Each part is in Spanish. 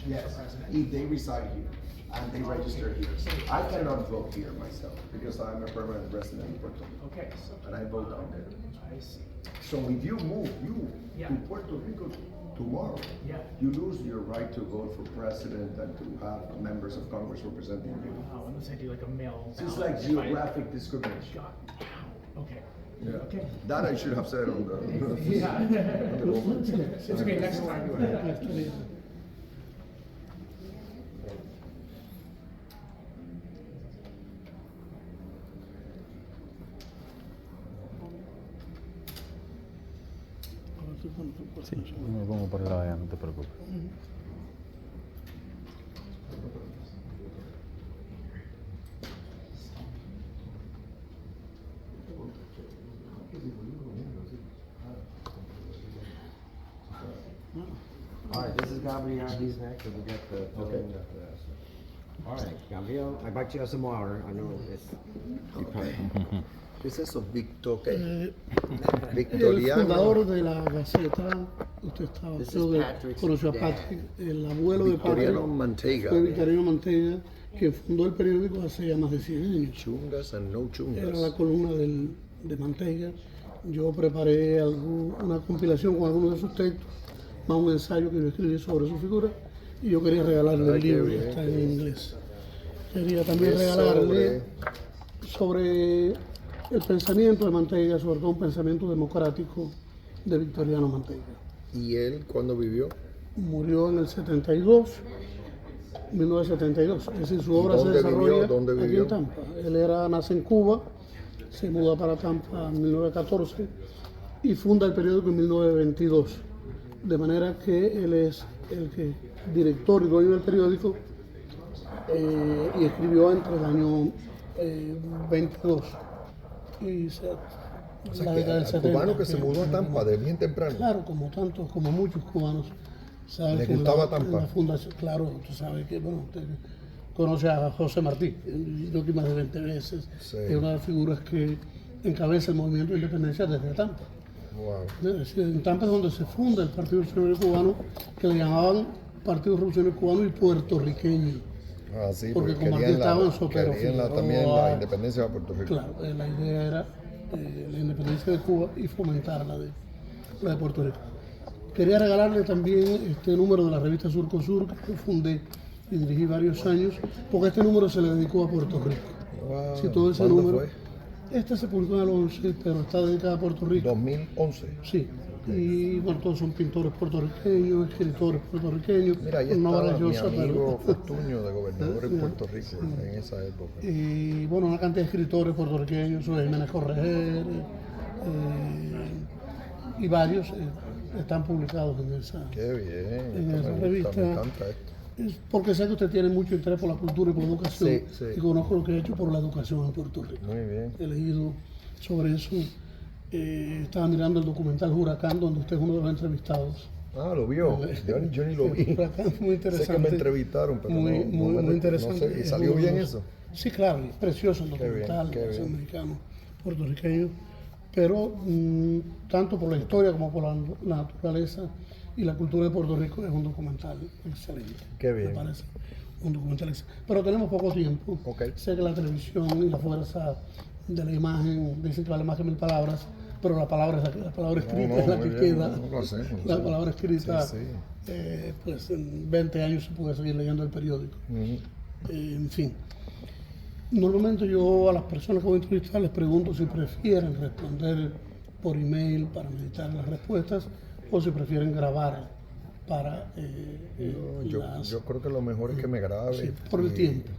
Yes, for president. if they reside here and they register here. I cannot vote here myself because I'm a permanent resident in Puerto Rico Okay, so and I vote down there. I see. So if you move Yeah. to Puerto Rico tomorrow, Yeah. you lose your right to vote for president and to have members of Congress representing you. Unless I do like a mail. So it's ballot, like if I- geographic discrimination. God, wow, okay. Yeah. Okay. That I should have said on the. Yeah. It's okay, next time. Sí, yo me pongo por el lado allá, no te preocupes. All right, this is Gabriel. He's next, and we got the filling after that. So. All right, Gabriel, I bought you some water. I know it's. Okay. ¿Qué es eso? El Victoriano. fundador de la Gaceta, usted estaba, This creo is que Patrick's conoció a dad. Patrick, el abuelo de Patrick. Victoriano Manteiga. Fue Victoriano Manteiga, que fundó el periódico hace ya más de 100 años. Chungas and no Era la chungas. columna de Manteiga. Yo preparé una compilación con algunos de sus textos, más un ensayo que yo escribí sobre su figura, y yo quería regalarle Ay, el qué libro, bien, que está qué en bien. inglés. Quería también Es regalarle sobre el pensamiento de Manteiga, sobre todo un pensamiento democrático de Victoriano Manteiga. ¿Y él cuándo vivió? Murió en el 72, 1972. Es decir, su obra se ¿Dónde vivió? desarrolla ¿Dónde aquí vivió? en Tampa. Él nace en Cuba, se muda para Tampa en 1914 y funda el periódico en 1922. De manera que él es el director y dueño del periódico y escribió entre el año 22 y O sea, la que década del al 70. cubano que se mudó a Tampa de bien temprano. Claro, como tantos, como muchos cubanos. Sabes ¿Le que gustaba en Tampa? la fundación, claro, tú sabes que, bueno, usted conoce a José Martí, yo que más de 20 veces, Sí. es una de las figuras que encabeza el movimiento de independencia desde Tampa. Wow. Es decir, en Tampa es donde se funda el Partido Revolucionario Cubano, que le llamaban Partido Revolucionario Cubano y Puertorriqueño. Ah, sí, Porque como querían aquí estaban Sotero querían Figueroa. también la independencia de Puerto Rico. Claro, la idea era la independencia de Cuba y fomentar la de Puerto Rico. Quería regalarle también este número de la revista Surco Sur, que fundé y dirigí varios años, porque este número se le dedicó a Puerto Rico. Wow. Sí, todo ese ¿Cuándo número. fue? Este se publicó en el 11, pero está dedicado a Puerto Rico. 2011. Sí. Y bueno, todos son pintores puertorriqueños, escritores puertorriqueños. Mira, ahí una estaba mi maravillosa, amigo pero- Fortuño de gobernador en Puerto Rico en esa época. Y bueno, una cantidad de escritores puertorriqueños, José Jiménez Correger, y varios están publicados en esa. Qué bien. En esto esa me revista. gusta, me encanta esto. Es porque sé que usted tiene mucho interés por la cultura y por la educación, Sí, sí. y conozco lo que ha hecho por la educación en Puerto Rico. Muy bien. He leído sobre eso. Estaba mirando el documental Huracán, donde usted es uno de los entrevistados. Ah, lo vio. Yo ni lo vi. Huracán, muy interesante. Sé que me entrevistaron, pero muy, no, muy, no muy interesante. No sé. ¿Y Es salió uno de bien los- eso? Sí, claro, es precioso el Qué bien, documental, qué es bien. americano, puertorriqueño, pero tanto por la historia como por la naturaleza y la cultura de Puerto Rico es un documental excelente. Qué bien. Me parece un documental excelente. Pero tenemos poco tiempo. Ok. Sé que la televisión y la fuerza de la imagen dicen que vale más que 1000 palabras, pero la palabra escrita es la muy que bien, queda. no, lo hacemos, La sí. palabra escrita, Sí, pues en 20 años se puede seguir leyendo el periódico. En fin. Normalmente yo a las personas que voy a entrevistar les pregunto si prefieren responder por email para meditar las respuestas o si prefieren grabar para Yo creo que lo mejor es que me grabe. sí, por el y- tiempo.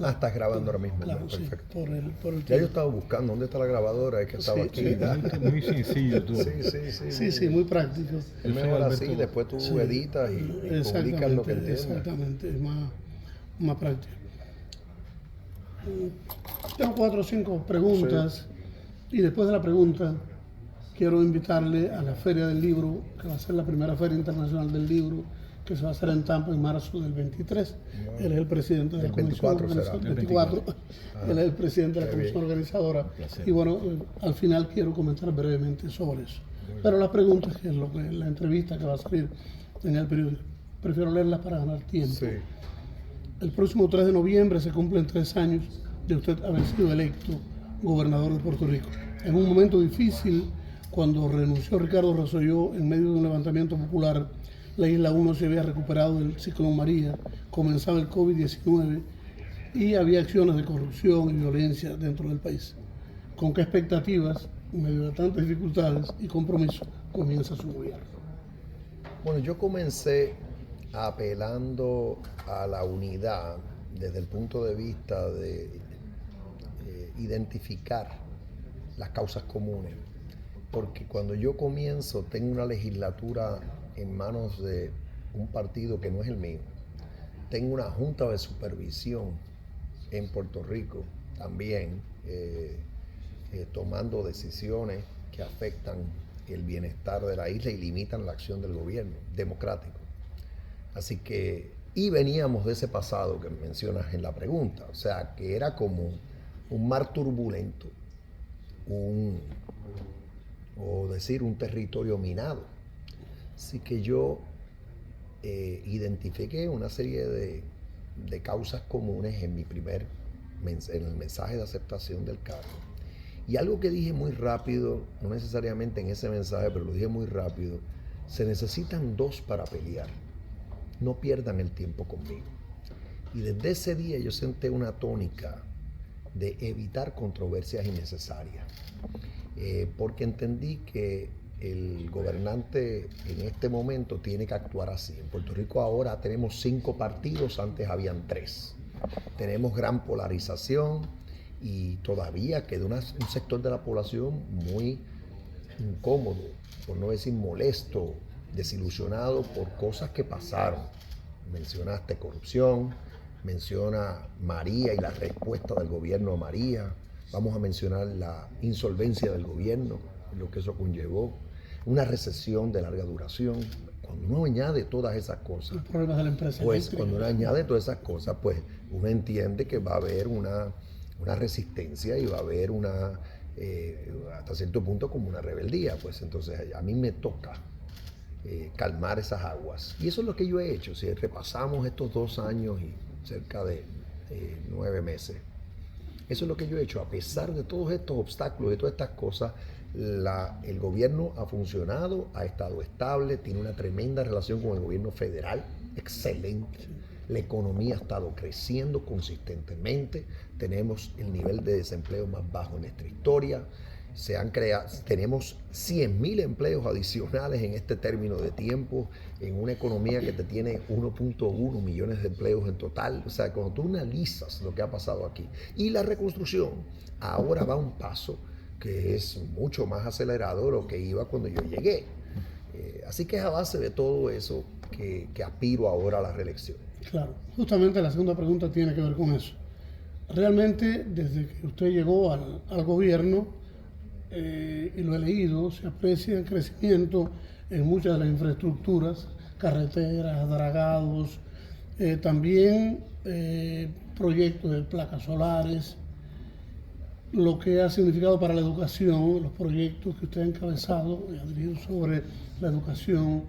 Ah, estás grabando ahora mismo. Claro, ¿no? sí, Perfecto. por el Ya yo tiempo. estaba buscando dónde está la grabadora, es que estaba Sí, aquí. sí. Muy sencillo tú. Sí, sí, muy práctico. Es mejor así, después tú editas y publicas lo que entiendes. Exactamente, es más práctico. Tengo 4 o 5 preguntas y después de la pregunta quiero invitarle a la Feria del Libro, que va a ser la primera Feria Internacional del Libro, que se va a hacer en Tampa en marzo del 23. Él es el presidente de la El comisión 24 será. organizadora. El 24. Él es el presidente de la Qué bien. comisión organizadora. Placer. Y bueno, al final quiero comentar brevemente sobre eso. Pero la pregunta, que es lo que la entrevista que va a salir en el periódico. prefiero leerlas para ganar tiempo. Sí. El próximo 3 de noviembre se cumplen 3 años de usted haber sido electo gobernador de Puerto Rico. En un momento difícil, cuando renunció Ricardo Rosselló en medio de un levantamiento popular, la Isla 1 se había recuperado del ciclón María, comenzaba el COVID-19 y había acciones de corrupción y violencia dentro del país. ¿Con qué expectativas, en medio de tantas dificultades y compromisos, comienza su gobierno? Bueno, yo comencé apelando a la unidad desde el punto de vista de identificar las causas comunes, porque cuando yo comienzo tengo una legislatura en manos de un partido que no es el mío, tengo una junta de supervisión en Puerto Rico también tomando decisiones que afectan el bienestar de la isla y limitan la acción del gobierno democrático. Así que, y veníamos de ese pasado que mencionas en la pregunta, o sea, que era como un mar turbulento, un territorio minado. Así que yo identifiqué una serie de causas comunes en en el mensaje de aceptación del cargo. Y algo que dije muy rápido, no necesariamente en ese mensaje, pero lo dije muy rápido, se necesitan dos para pelear. No pierdan el tiempo conmigo. Y desde ese día yo senté una tónica de evitar controversias innecesarias, porque entendí que el gobernante en este momento tiene que actuar así. En Puerto Rico ahora tenemos 5 partidos, antes habían 3. Tenemos gran polarización y todavía queda un sector de la población muy incómodo, por no decir molesto, desilusionado por cosas que pasaron. Mencionaste corrupción, menciona María y la respuesta del gobierno a María. Vamos a mencionar la insolvencia del gobierno, lo que eso conllevó, una recesión de larga duración. Cuando uno añade todas esas cosas, Los problemas de la empresa pues eléctrica. cuando uno añade todas esas cosas, pues uno entiende que va a haber una resistencia y va a haber hasta cierto punto como una rebeldía. Pues entonces a mí me toca calmar esas aguas. Y eso es lo que yo he hecho. Si repasamos estos 2 años y cerca de 9 meses, eso es lo que yo he hecho. A pesar de todos estos obstáculos, de todas estas cosas, el gobierno ha funcionado, ha estado estable, tiene una tremenda relación con el gobierno federal, excelente. La economía ha estado creciendo consistentemente, tenemos el nivel de desempleo más bajo en nuestra historia, tenemos 100.000 empleos adicionales en este término de tiempo, en una economía que te tiene 1.1 millones de empleos en total. O sea, cuando tú analizas lo que ha pasado aquí, y la reconstrucción ahora va a un paso que es mucho más acelerado de lo que iba cuando yo llegué. Así que es a base de todo eso que aspiro ahora a la reelección. Claro, justamente la segunda pregunta tiene que ver con eso. Realmente, desde que usted llegó al gobierno, y lo he leído, se aprecia el crecimiento en muchas de las infraestructuras, carreteras, dragados, también proyectos de placas solares, lo que ha significado para la educación, los proyectos que usted ha encabezado y ha dirigido sobre la educación,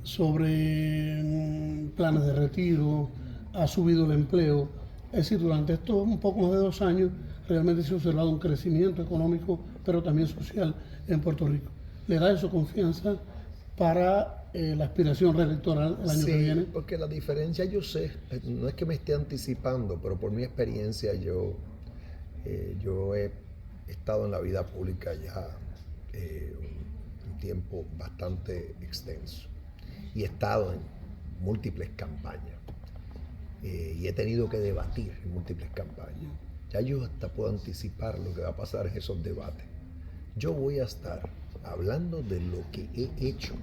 sobre planes de retiro, ha subido el empleo. Es decir, durante estos un poco más de 2 años realmente se ha observado un crecimiento económico, pero también social en Puerto Rico. ¿Le da eso confianza para la aspiración reelectoral el año que viene? Sí, porque la diferencia, yo sé, no es que me esté anticipando, pero por mi experiencia yo he estado en la vida pública ya un tiempo bastante extenso y he estado en múltiples campañas y he tenido que debatir en múltiples campañas. Ya yo hasta puedo anticipar lo que va a pasar en esos debates. Yo voy a estar hablando de lo que he hecho,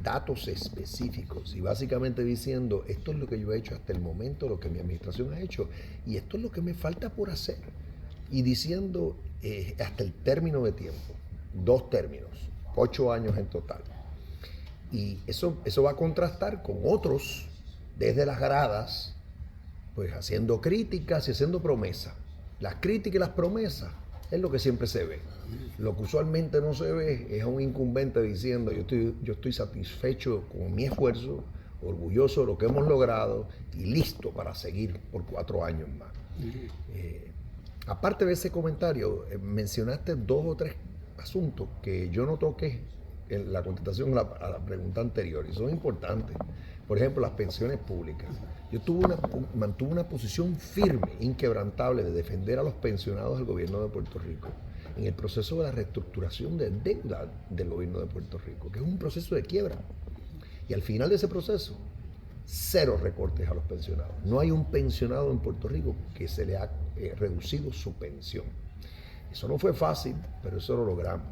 datos específicos y básicamente diciendo esto es lo que yo he hecho hasta el momento, lo que mi administración ha hecho y esto es lo que me falta por hacer. Y diciendo hasta el término de tiempo, 2 términos, 8 años en total. Y eso va a contrastar con otros desde las gradas, pues haciendo críticas y haciendo promesas. Las críticas y las promesas es lo que siempre se ve. Lo que usualmente no se ve es a un incumbente diciendo yo estoy satisfecho con mi esfuerzo orgulloso de lo que hemos logrado y listo para seguir por 4 años más. Aparte de ese comentario, mencionaste 2 o 3 asuntos que yo no toqué en la contestación a la pregunta anterior y son importantes. Por ejemplo, las pensiones públicas. Yo mantuve una posición firme, inquebrantable, de defender a los pensionados del gobierno de Puerto Rico en el proceso de la reestructuración de deuda del gobierno de Puerto Rico, que es un proceso de quiebra. Y al final de ese proceso, 0 recortes a los pensionados. No hay un pensionado en Puerto Rico que se le ha reducido su pensión. Eso no fue fácil, pero eso lo logramos.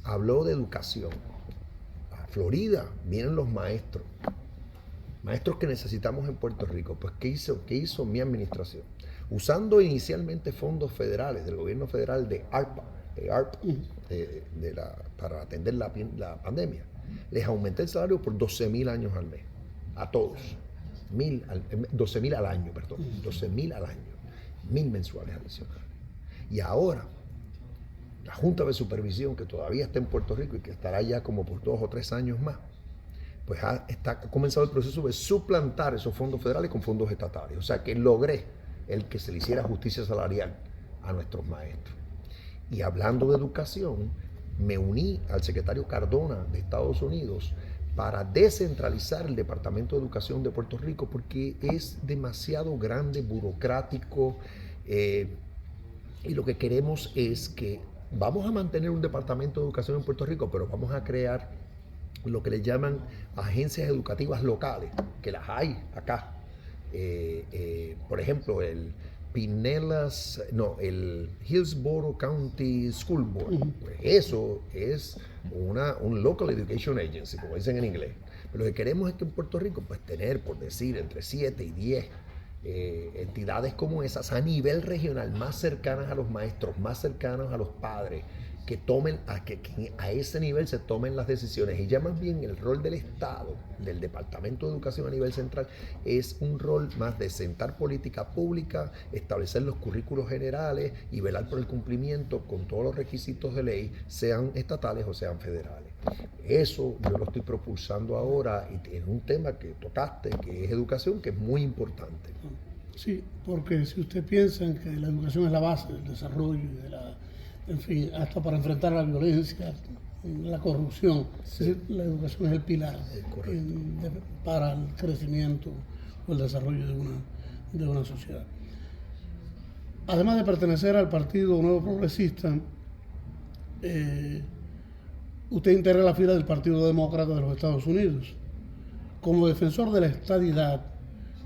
Habló de educación. A Florida vienen los maestros que necesitamos en Puerto Rico. Pues ¿qué hizo mi administración? Usando inicialmente fondos federales del gobierno federal de ARPA, para atender la pandemia, les aumenté el salario por 12,000 años al mes, a todos. 12,000 al año, perdón, 12,000 al año, 1,000 mensuales adicionales. Y ahora, la Junta de Supervisión, que todavía está en Puerto Rico y que estará ya como por 2 o 3 años más, pues ha comenzado el proceso de suplantar esos fondos federales con fondos estatales. O sea que logré el que se le hiciera justicia salarial a nuestros maestros. Y hablando de educación, me uní al secretario Cardona de Estados Unidos para descentralizar el Departamento de Educación de Puerto Rico porque es demasiado grande, burocrático, y lo que queremos es que vamos a mantener un Departamento de Educación en Puerto Rico, pero vamos a crear lo que le llaman agencias educativas locales, que las hay acá. Por ejemplo, el Hillsborough County School Board. Pues eso es un Local Education Agency, como dicen en inglés. Pero lo que queremos es que en Puerto Rico, pues tener, por decir, entre 7 y 10 entidades como esas a nivel regional, más cercanas a los maestros, más cercanas a los padres, que tomen, que a ese nivel se tomen las decisiones. Y ya más bien el rol del Estado, del Departamento de Educación a nivel central, es un rol más de sentar política pública, establecer los currículos generales y velar por el cumplimiento con todos los requisitos de ley, sean estatales o sean federales. Eso yo lo estoy propulsando ahora y es un tema que tocaste, que es educación, que es muy importante. Sí, porque si usted piensa en que la educación es la base del desarrollo y en fin, hasta para enfrentar la violencia, la corrupción, sí. La educación es el pilar para el crecimiento o el desarrollo de una sociedad. Además de pertenecer al Partido Nuevo Progresista, usted integra la fila del Partido Demócrata de los Estados Unidos. Como defensor de la estadidad,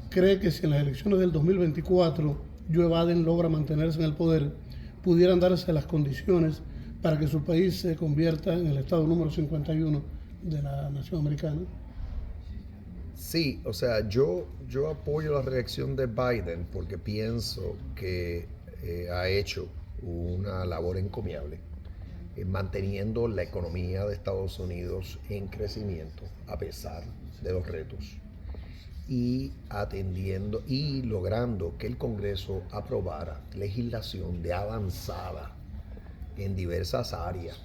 ¿cree que si en las elecciones del 2024 Joe Biden logra mantenerse en el poder, pudieran darse las condiciones para que su país se convierta en el estado número 51 de la nación americana? Sí, o sea, yo apoyo la reelección de Biden porque pienso que ha hecho una labor encomiable manteniendo la economía de Estados Unidos en crecimiento a pesar de los retos y atendiendo y logrando que el Congreso aprobara legislación de avanzada en diversas áreas,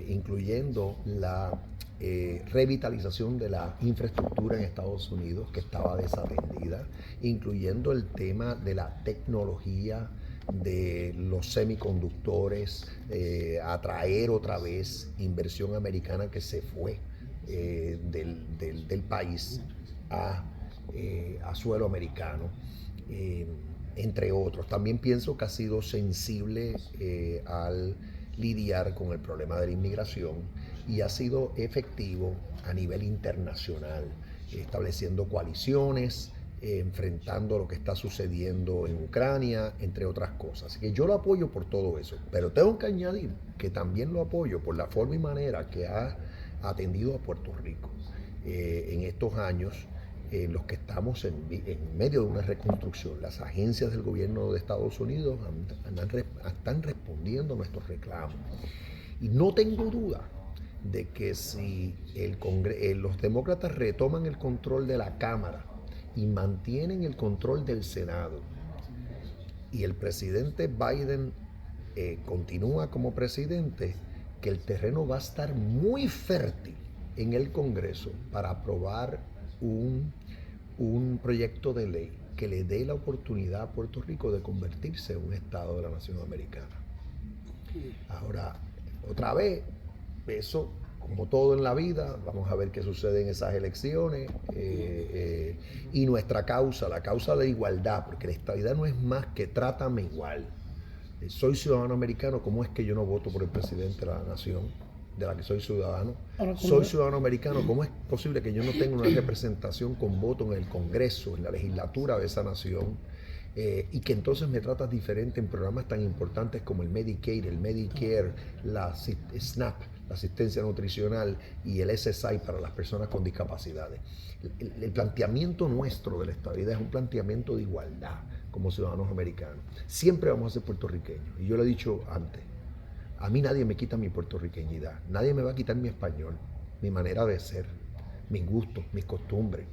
incluyendo la revitalización de la infraestructura en Estados Unidos que estaba desatendida, incluyendo el tema de la tecnología, de los semiconductores, atraer otra vez inversión americana que se fue del país a suelo americano, entre otros. También pienso que ha sido sensible al lidiar con el problema de la inmigración y ha sido efectivo a nivel internacional, estableciendo coaliciones, enfrentando lo que está sucediendo en Ucrania, entre otras cosas. Así que yo lo apoyo por todo eso, pero tengo que añadir que también lo apoyo por la forma y manera que ha atendido a Puerto Rico en estos años en los que estamos en medio de una reconstrucción. Las agencias del gobierno de Estados Unidos están respondiendo a nuestros reclamos. Y no tengo duda de que si los demócratas retoman el control de la Cámara y mantienen el control del Senado y el presidente Biden continúa como presidente, que el terreno va a estar muy fértil en el Congreso para aprobar un proyecto de ley que le dé la oportunidad a Puerto Rico de convertirse en un estado de la nación americana. Ahora, otra vez, eso, como todo en la vida, vamos a ver qué sucede en esas elecciones, y nuestra causa, la causa de igualdad, porque la estadidad no es más que trátame igual. Soy ciudadano americano, ¿cómo es que yo no voto por el presidente de la nación de la que soy ciudadano? Soy ciudadano americano, ¿cómo es posible que yo no tenga una representación con voto en el Congreso, en la legislatura de esa nación? Y que entonces me tratas diferente en programas tan importantes como el Medicaid, el Medicare, la SNAP, la asistencia nutricional, y el SSI para las personas con discapacidades. El planteamiento nuestro de la estadidad es un planteamiento de igualdad como ciudadanos americanos. Siempre vamos a ser puertorriqueños, y yo lo he dicho antes, a mí nadie me quita mi puertorriqueñidad, nadie me va a quitar mi español, mi manera de ser, mis gustos, mis costumbres.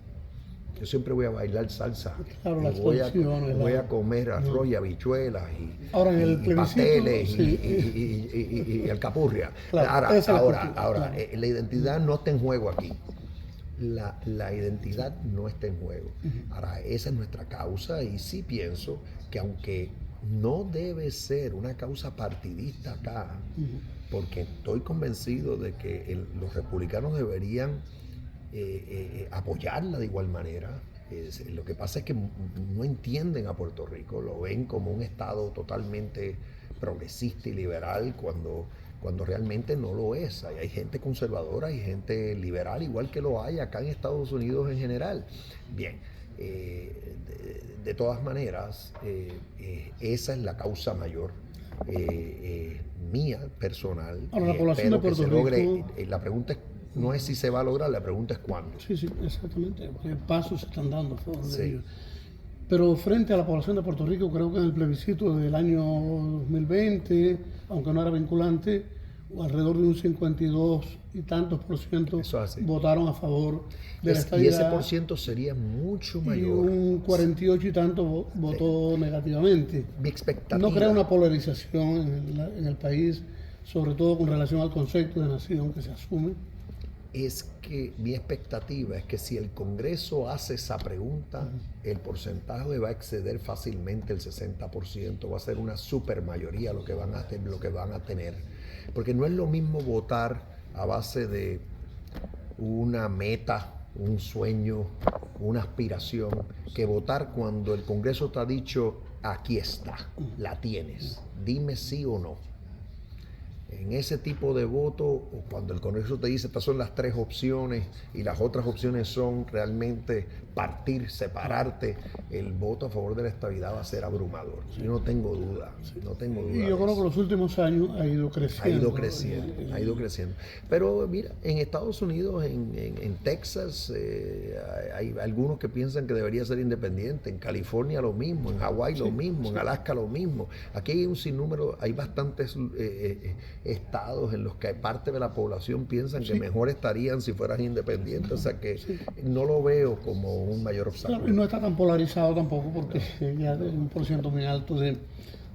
Yo siempre voy a bailar salsa, Claro, y las voy tradiciones, a comer arroz y habichuelas Ahora, en el y plebiscito, pasteles sí. y alcapurria. Claro, esa es la Ahora, cultura, claro. la identidad no está en juego aquí. La identidad no está en juego. Ahora, esa es nuestra causa, y sí pienso que aunque no debe ser una causa partidista acá, porque estoy convencido de que los republicanos deberían apoyarla de igual manera. Lo que pasa es que no entienden a Puerto Rico, lo ven como un estado totalmente progresista y liberal cuando realmente no lo es. Hay gente conservadora y gente liberal, igual que lo hay acá en Estados Unidos en general. Bien, de todas maneras, esa es la causa mayor mía, personal. Ahora, la población de Puerto Rico... La pregunta no es si se va a lograr, la pregunta es cuándo. Sí, exactamente. ¿Qué pasos se están dando a favor de ellos? Sí. Pero frente a la población de Puerto Rico, creo que en el plebiscito del año 2020, aunque no era vinculante, alrededor de un 52 y tantos % Eso es así. votaron a favor de la Y estadidad. ese por ciento sería mucho Y mayor. un 48 y tanto votó negativamente. Mi expectativa. ¿No crea una polarización en el país, sobre todo con relación al concepto de nación que se asume? Es que mi expectativa es que si el Congreso hace esa pregunta, el porcentaje va a exceder fácilmente el 60%, va a ser una supermayoría lo que van a tener. Porque no es lo mismo votar a base de una meta, un sueño, una aspiración, que votar cuando el Congreso te ha dicho, aquí está, la tienes, dime sí o no. En ese tipo de voto, o cuando el Congreso te dice estas son las 3 opciones y las otras opciones son realmente partir, separarte, el voto a favor de la estabilidad va a ser abrumador. Yo no tengo duda, no tengo duda. Y yo creo que en los últimos años ha ido creciendo. Ha ido creciendo. Pero mira, en Estados Unidos, en Texas, hay algunos que piensan que debería ser independiente. En California lo mismo, en Hawái lo mismo, en Alaska lo mismo. Aquí hay un sinnúmero, hay bastantes estados en los que parte de la población piensan que mejor estarían si fueran independientes. O sea que no lo veo como un mayor obstáculo. Claro, y no está tan polarizado tampoco porque ya de un % muy alto de...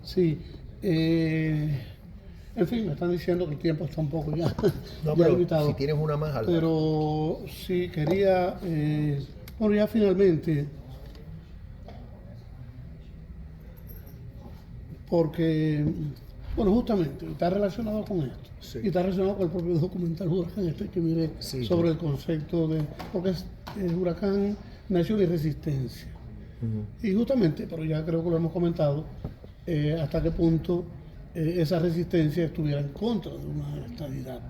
Sí. En fin, me están diciendo que el tiempo está un poco ya, No, ya pero limitado. si tienes una más alta. Pero sí quería... bueno, ya finalmente... Porque... Bueno, justamente, está relacionado con esto. Sí. Y está relacionado con el propio documental Huracán, que miré Sí, sobre sí. el concepto de... Porque es Huracán, Nación y Resistencia. Y justamente, pero ya creo que lo hemos comentado, hasta qué punto esa resistencia estuviera en contra de una estadidad.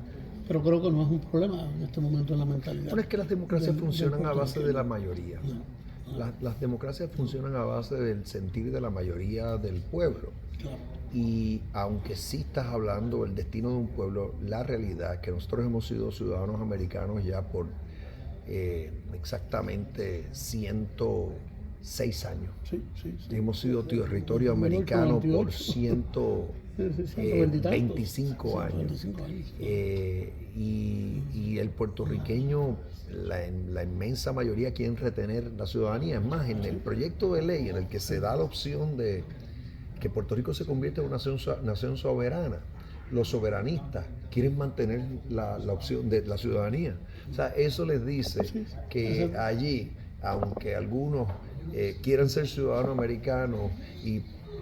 Pero creo que no es un problema en este momento en la mentalidad. Bueno, es que las democracias del funcionan a base de la puertorriqueño. mayoría. Las democracias funcionan a base del sentir de la mayoría del pueblo. Claro. Y aunque sí estás hablando del destino de un pueblo, la realidad es que nosotros hemos sido ciudadanos americanos ya por exactamente 106 años. Sí. Hemos sido territorio americano por 125 años. 125 años. Y el puertorriqueño, la inmensa mayoría quieren retener la ciudadanía. Es más, en el proyecto de ley en el que se da la opción de que Puerto Rico se convierta en una nación soberana, los soberanistas quieren mantener la opción de la ciudadanía. O sea, eso les dice que allí, aunque algunos quieran ser ciudadanos americanos y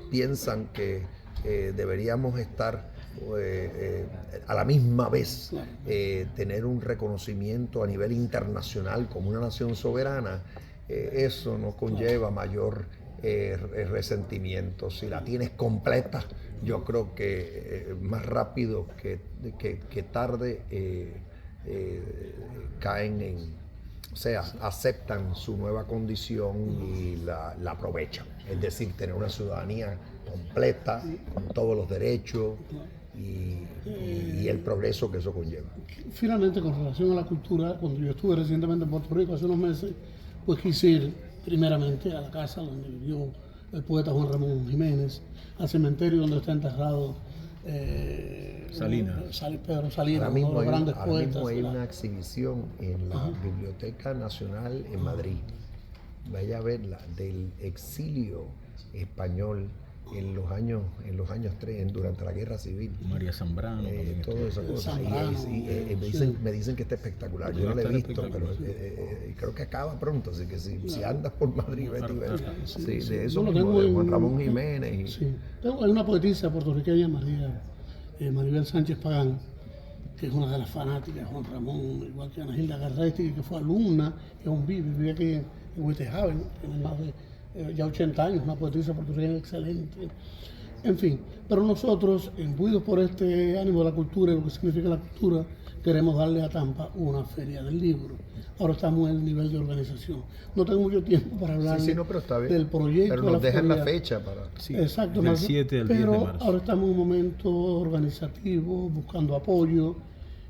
piensan que deberíamos estar a la misma vez tener un reconocimiento a nivel internacional como una nación soberana, eso no conlleva mayor resentimiento. Si la tienes completa, yo creo que más rápido que tarde caen o sea, aceptan su nueva condición y la aprovechan. Es decir, tener una ciudadanía completa, con todos los derechos y el progreso que eso conlleva. Finalmente, con relación a la cultura, cuando yo estuve recientemente en Puerto Rico hace unos meses, pues quise ir primeramente a la casa donde vivió el poeta Juan Ramón Jiménez, al cementerio donde está enterrado Pedro Salinas, Ahora uno de mismo los grandes ahora poetas. mismo hay una exhibición en la Biblioteca Nacional en Madrid. Vaya a verla, del exilio español en los años durante la Guerra Civil. María Zambrano. también Toda esa cosa. Zambrano, Me dicen que está espectacular. Yo no la he visto, pero creo que acaba pronto. Así que si andas por Madrid, vete y vete. Sí, de eso Yo lo mismo, tengo de en- Juan Ramón Jiménez. Sí. Hay una poetisa puertorriqueña, Maribel Sánchez Pagán, que es una de las fanáticas de Juan Ramón, igual que Ana Gilda Garresti, que fue alumna, que aún vive aquí en Huitejaven, tiene más de ya 80 años, una poetisa puertorriqueña excelente. En fin, pero nosotros, imbuidos por este ánimo de la cultura y lo que significa la cultura, queremos darle a Tampa una feria del libro. Ahora estamos en el nivel de organización. No tengo mucho tiempo para hablar Sí, no, pero está bien. del proyecto. Pero de nos dejan la feria. fecha para... Sí, Exacto, del Marco, 7 al 10 de pero marzo. ahora estamos en un momento organizativo, buscando apoyo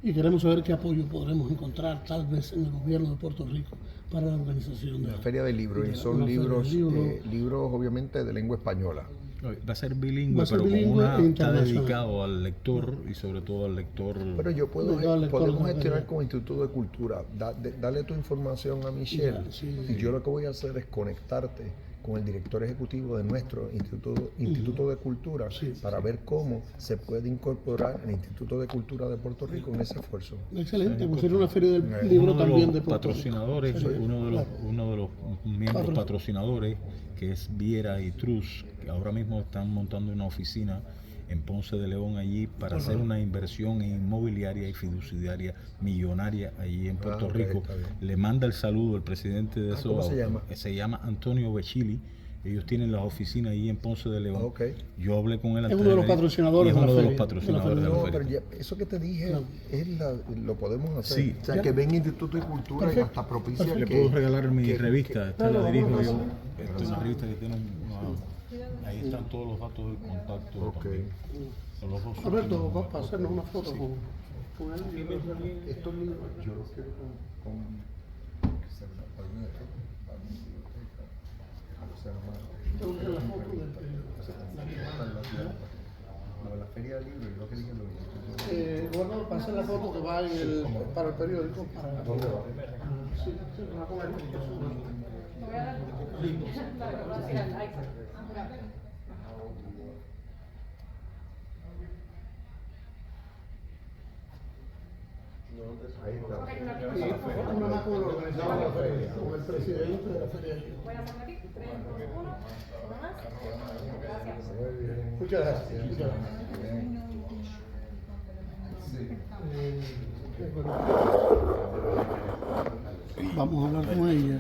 y queremos saber qué apoyo podremos encontrar tal vez en el gobierno de Puerto Rico para la organización de La Feria del Libro, y son una feria del libros, libro. libros obviamente de lengua española. Va a ser bilingüe, Va a ser pero bilingüe con una, e está internacional. dedicado al lector y sobre todo al lector. Pero yo Dedicado al lector podemos de la gestionar feria. con el Instituto de Cultura. Dale tu información a Michelle. Ya, sí. Y yo lo que voy a hacer es conectarte con el director ejecutivo de nuestro Instituto de Cultura para ver cómo se puede incorporar el Instituto de Cultura de Puerto Rico en ese esfuerzo. Excelente, pues sería una feria del libro Uno de también los de Puerto patrocinadores, Rico. uno de los miembros Patrocin- patrocinadores, que es Viera y Truz, que ahora mismo están montando una oficina en Ponce de León allí para hacer una inversión inmobiliaria y fiduciaria millonaria allí en Puerto ok, Rico. está bien. Le manda el saludo el presidente de eso. ¿cómo se llama? Se llama Antonio Becchili. Ellos tienen las oficinas ahí en Ponce de León. Ok. Yo hablé con él Es antes uno de los venir, patrocinadores y es de la uno de los feria, patrocinadores de la No, feria. pero eso que te dije lo podemos hacer. Sí. O sea, que ven Instituto de Cultura y hasta propicia Le que... puedo regalar mi que- revista, esta Claro, la dirijo vamos a yo. hacer. Esta es una revista que tiene ahí están todos los datos del contacto. Ok. también. Son los dos Alberto, últimos. vas a hacernos una foto con él. Estos libros yo los quiero con que se me apague esto, a mi biblioteca, o sea, Tengo que la foto de la feria del libro, yo lo que dije lo institutos. Bueno, pasa la foto que va para el periódico. Sí, va con él. Ahí está. Una más con el organizador de la feria, con el presidente de la feria. Muchas gracias. Muchas gracias. Vamos a hablar con ella.